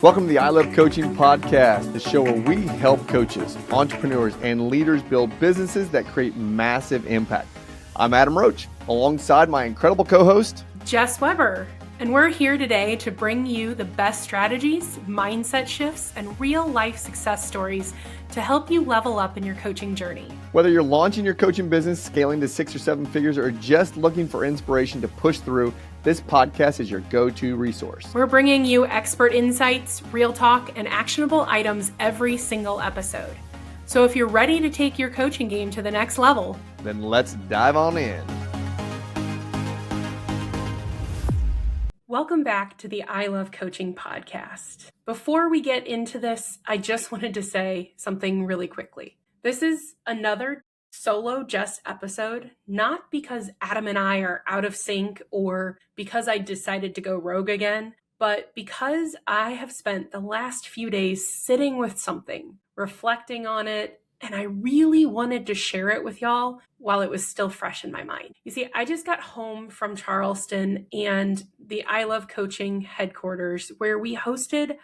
Welcome to the I Love Coaching podcast, the show where we help coaches, entrepreneurs, and leaders build businesses that create massive impact. I'm Adam Roach, alongside my incredible co-host, Jess Webber, and we're here today to bring you the best strategies, mindset shifts, and real-life success stories to help you level up in your coaching journey. Whether you're launching your coaching business, scaling to 6 or 7 figures, or just looking for inspiration to push through, this podcast is your go-to resource. We're bringing you expert insights, real talk, and actionable items every single episode. So if you're ready to take your coaching game to the next level, then let's dive on in. Welcome back to the I Love Coaching podcast. Before we get into this, I just wanted to say something really quickly. This is another solo Jess episode, not because Adam and I are out of sync or because I decided to go rogue again, but because I have spent the last few days sitting with something, reflecting on it, and I really wanted to share it with y'all while it was still fresh in my mind. You see, I just got home from Charleston and the I Love Coaching headquarters where we hosted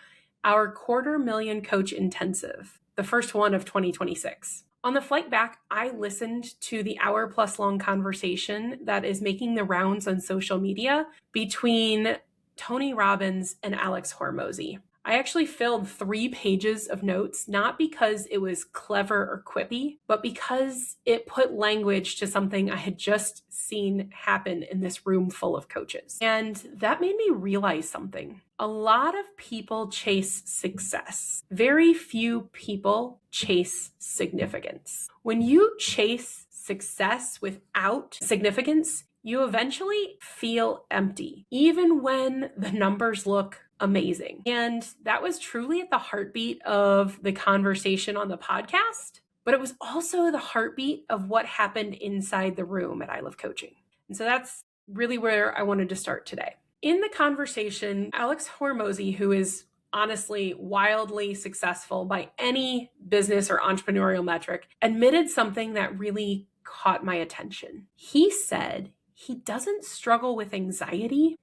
our 250,000 Coach Intensive, the first one of 2026. On the flight back, I listened to the hour-plus long conversation that is making the rounds on social media between Tony Robbins and Alex Hormozi. I actually filled 3 pages of notes, not because it was clever or quippy, but because it put language to something I had just seen happen in this room full of coaches. And that made me realize something. A lot of people chase success. Very few people chase significance. When you chase success without significance, you eventually feel empty, even when the numbers look amazing. And that was truly at the heartbeat of the conversation on the podcast, but it was also the heartbeat of what happened inside the room at I Love Coaching. And so that's really where I wanted to start today. In the conversation, Alex Hormozi, who is honestly wildly successful by any business or entrepreneurial metric, admitted something that really caught my attention. He said he doesn't struggle with anxiety.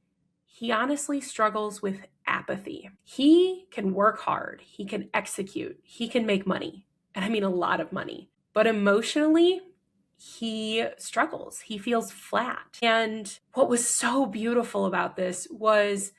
He honestly struggles with apathy. He can work hard. He can execute. He can make money. And I mean a lot of money. But emotionally, he struggles. He feels flat. And what was so beautiful about this was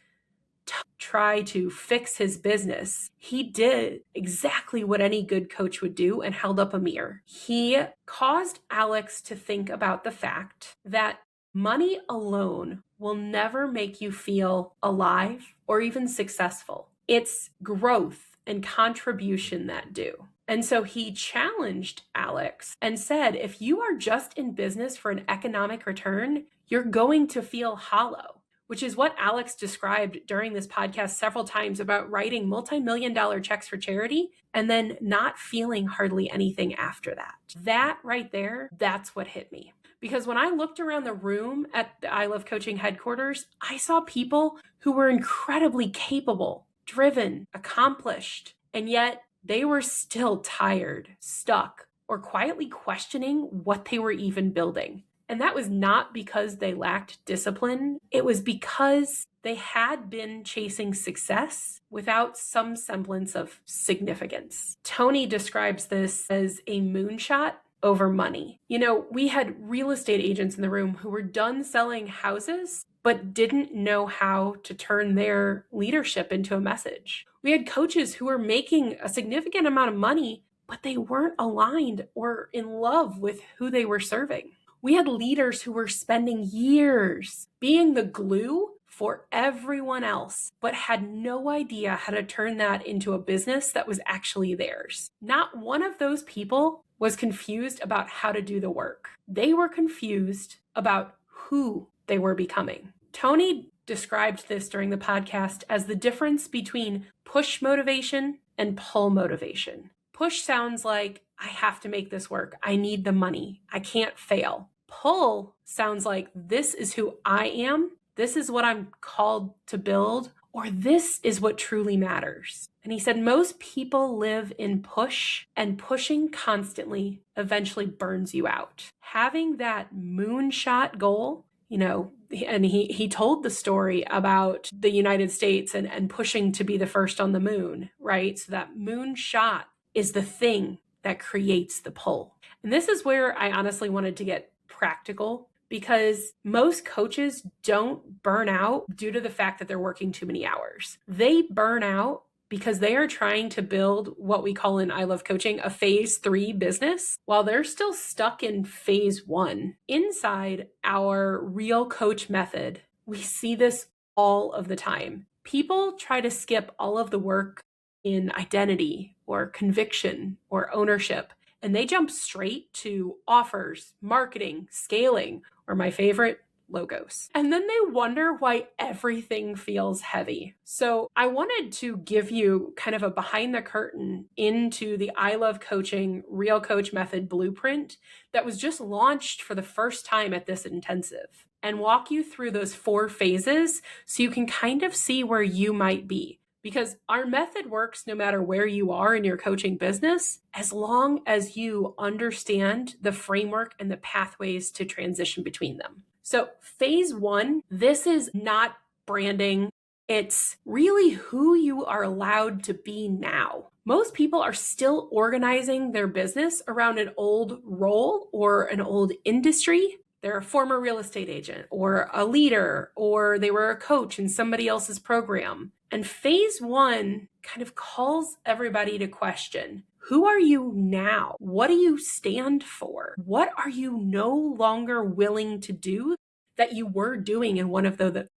to try to fix his business. He did exactly what any good coach would do and held up a mirror. He caused Alex to think about the fact that money alone will never make you feel alive or even successful. It's growth and contribution that do. And so he challenged Alex and said, if you are just in business for an economic return, you're going to feel hollow, which is what Alex described during this podcast several times about writing multi-million-dollar checks for charity and then not feeling hardly anything after that. That right there, that's what hit me. Because when I looked around the room at the I Love Coaching headquarters, I saw people who were incredibly capable, driven, accomplished, and yet they were still tired, stuck, or quietly questioning what they were even building. And that was not because they lacked discipline. It was because they had been chasing success without some semblance of significance. Tony describes this as a moonshot over money. You know, we had real estate agents in the room who were done selling houses, but didn't know how to turn their leadership into a message. We had coaches who were making a significant amount of money, but they weren't aligned or in love with who they were serving. We had leaders who were spending years being the glue for everyone else, but had no idea how to turn that into a business that was actually theirs. Not one of those people was confused about how to do the work. They were confused about who they were becoming. Tony described this during the podcast as the difference between push motivation and pull motivation. Push sounds like, I have to make this work. I need the money. I can't fail. Pull sounds like, this is who I am. This is what I'm called to build, or this is what truly matters. And he said most people live in push, and pushing constantly eventually burns you out. Having that moonshot goal And he told the story about the United States and pushing to be the first on the moon, right? So that moon shot is the thing that creates the pull. And this is where I honestly wanted to get practical, because most coaches don't burn out due to the fact that they're working too many hours. They burn out because they are trying to build what we call in I Love Coaching a phase 3 business while they're still stuck in phase 1. Inside our Real Coach method, we see this all of the time. People try to skip all of the work in identity or conviction or ownership, and they jump straight to offers, marketing, scaling, or my favorite, logos. And then they wonder why everything feels heavy. So I wanted to give you kind of a behind the curtain into the I Love Coaching Real Coach Method blueprint that was just launched for the first time at this intensive, and walk you through those 4 phases so you can kind of see where you might be. Because our method works no matter where you are in your coaching business, as long as you understand the framework and the pathways to transition between them. So phase 1, this is not branding. It's really who you are allowed to be now. Most people are still organizing their business around an old role or an old industry. They're a former real estate agent or a leader, or they were a coach in somebody else's program. And phase 1 kind of calls everybody to question, who are you now? What do you stand for? What are you no longer willing to do that you were doing in one of the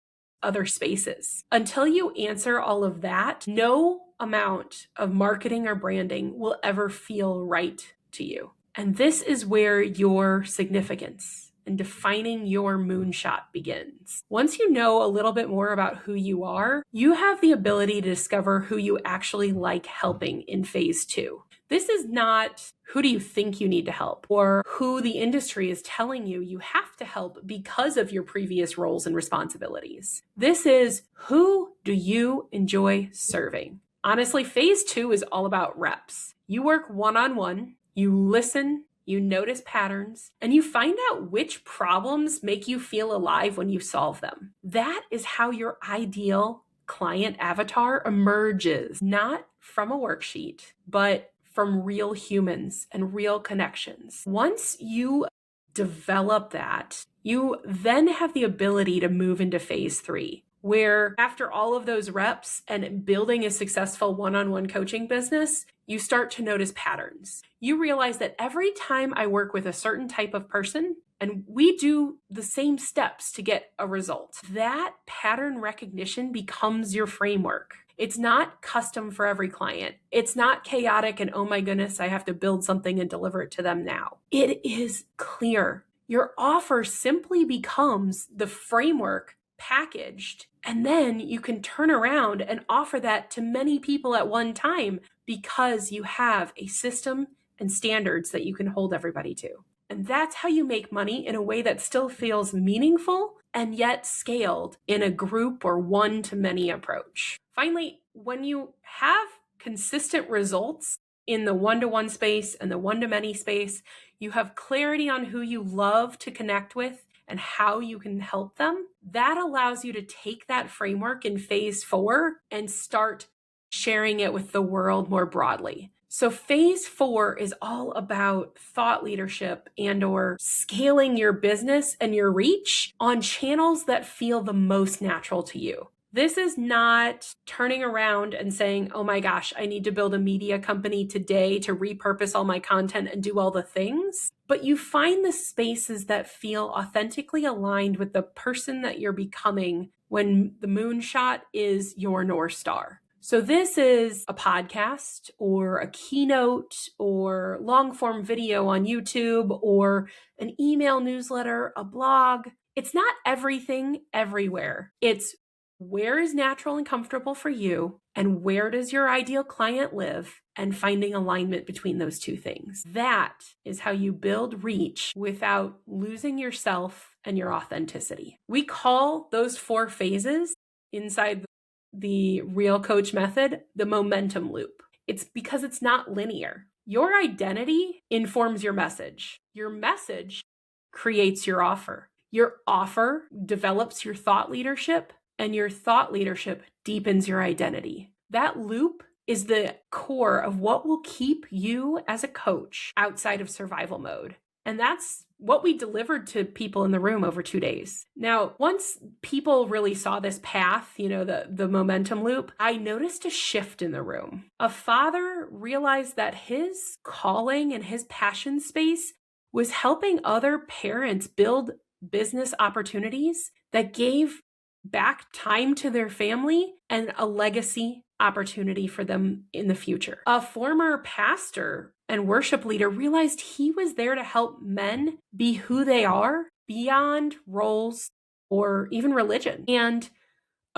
other spaces? Until you answer all of that, no amount of marketing or branding will ever feel right to you. And this is where your significance and defining your moonshot begins. Once you know a little bit more about who you are, you have the ability to discover who you actually like helping in phase 2. This is not who do you think you need to help or who the industry is telling you have to help because of your previous roles and responsibilities. This is who do you enjoy serving. Honestly, phase 2 is all about reps. You work one-on-one, you listen, you notice patterns, and you find out which problems make you feel alive when you solve them. That is how your ideal client avatar emerges, not from a worksheet, but from real humans and real connections. Once you develop that, you then have the ability to move into phase 3, where after all of those reps and building a successful one-on-one coaching business, you start to notice patterns. You realize that every time I work with a certain type of person and we do the same steps to get a result, that pattern recognition becomes your framework. It's not custom for every client. It's not chaotic and, oh my goodness, I have to build something and deliver it to them now. It is clear. Your offer simply becomes the framework packaged, and then you can turn around and offer that to many people at one time because you have a system and standards that you can hold everybody to. And that's how you make money in a way that still feels meaningful and yet scaled in a group or one-to-many approach. Finally, when you have consistent results in the one-to-one space and the one-to-many space, you have clarity on who you love to connect with and how you can help them. That allows you to take that framework in phase 4 and start sharing it with the world more broadly. So phase 4 is all about thought leadership and or scaling your business and your reach on channels that feel the most natural to you. This is not turning around and saying, oh my gosh, I need to build a media company today to repurpose all my content and do all the things. But you find the spaces that feel authentically aligned with the person that you're becoming when the moonshot is your North Star. So this is a podcast or a keynote or long form video on YouTube or an email newsletter, a blog. It's not everything everywhere. It's where is natural and comfortable for you, and where does your ideal client live, and finding alignment between those two things. That is how you build reach without losing yourself and your authenticity. We call those 4 phases inside the Real Coach method the momentum loop. It's because it's not linear. Your identity informs your message. Your message creates your offer. Your offer develops your thought leadership, and your thought leadership deepens your identity. That loop is the core of what will keep you as a coach outside of survival mode. And that's what we delivered to people in the room over 2 days. Now, once people really saw this path, the momentum loop, I noticed a shift in the room. A father realized that his calling and his passion space was helping other parents build business opportunities that gave back time to their family and a legacy opportunity for them in the future. A former pastor and worship leader realized he was there to help men be who they are beyond roles or even religion. And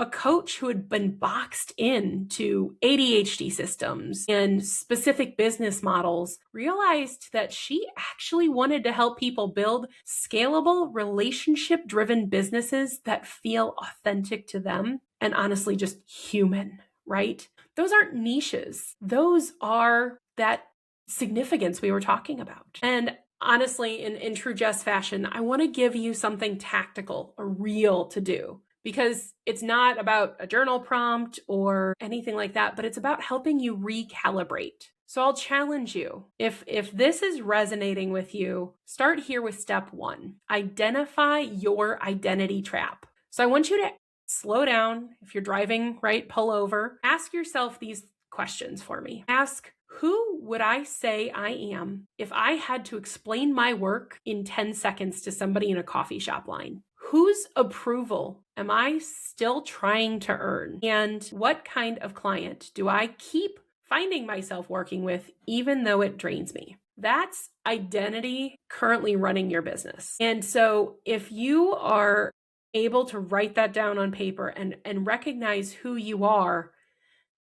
a coach who had been boxed into ADHD systems and specific business models realized that she actually wanted to help people build scalable, relationship-driven businesses that feel authentic to them and honestly just human, right? Those aren't niches. Those are that significance we were talking about. And honestly, in true Jess fashion, I want to give you something tactical or real to do. Because it's not about a journal prompt or anything like that, but it's about helping you recalibrate. So I'll challenge you. If this is resonating with you, start here with step 1. Identify your identity trap. So I want you to slow down. If you're driving, right, pull over. Ask yourself these questions for me. Ask, who would I say I am if I had to explain my work in 10 seconds to somebody in a coffee shop line? Whose approval am I still trying to earn? And what kind of client do I keep finding myself working with, even though it drains me? That's identity currently running your business. And so if you are able to write that down on paper and recognize who you are,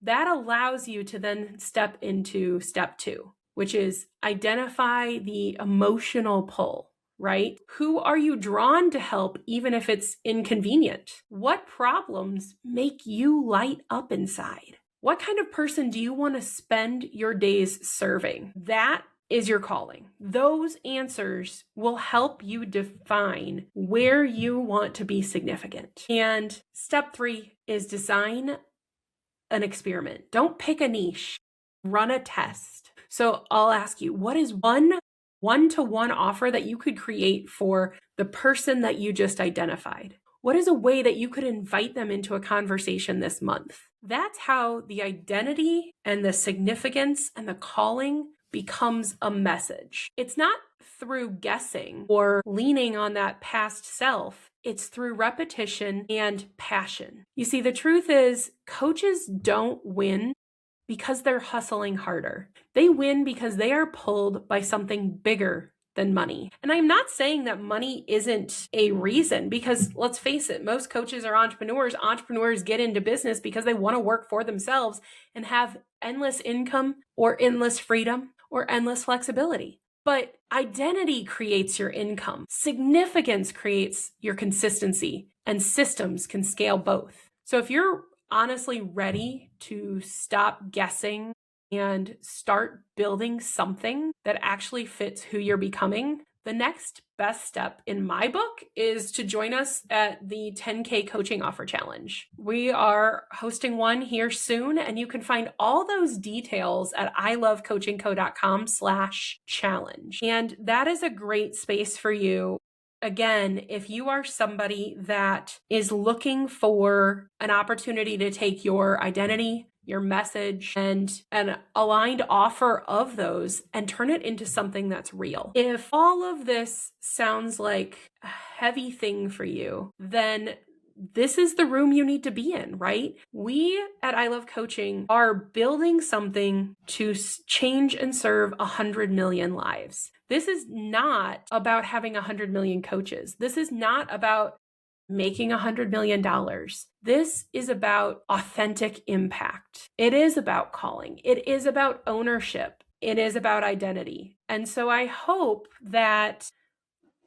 that allows you to then step into step 2, which is identify the emotional pull. Right? Who are you drawn to help, even if it's inconvenient? What problems make you light up inside? What kind of person do you want to spend your days serving? That is your calling. Those answers will help you define where you want to be significant. And step 3 is design an experiment. Don't pick a niche. Run a test. So I'll ask you, what is one-to-one offer that you could create for the person that you just identified? What is a way that you could invite them into a conversation this month? That's how the identity and the significance and the calling becomes a message. It's not through guessing or leaning on that past self. It's through repetition and passion. You see, the truth is, coaches don't win because they're hustling harder. They win because they are pulled by something bigger than money. And I'm not saying that money isn't a reason, because let's face it, most coaches are entrepreneurs. Entrepreneurs get into business because they want to work for themselves and have endless income or endless freedom or endless flexibility. But identity creates your income. Significance creates your consistency, and systems can scale both. So if you're honestly ready to stop guessing and start building something that actually fits who you're becoming, the next best step in my book is to join us at the 10K Coaching Offer Challenge. We are hosting one here soon, and you can find all those details at ilovecoachingco.com/challenge. And that is a great space for you. Again, if you are somebody that is looking for an opportunity to take your identity, your message, and an aligned offer of those and turn it into something that's real. If all of this sounds like a heavy thing for you, then this is the room you need to be in, right? We at I Love Coaching are building something to change and serve 100 million lives. This is not about having 100 million coaches. This is not about making $100 million. This is about authentic impact. It is about calling. It is about ownership. It is about identity. And so I hope that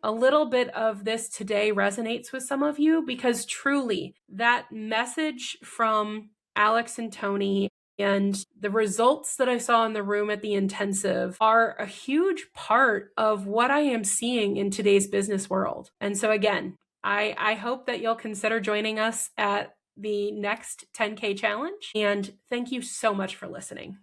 a little bit of this today resonates with some of you, because truly that message from Alex and Tony And the results that I saw in the room at the intensive are a huge part of what I am seeing in today's business world. And so again, I hope that you'll consider joining us at the next 10K challenge. And thank you so much for listening.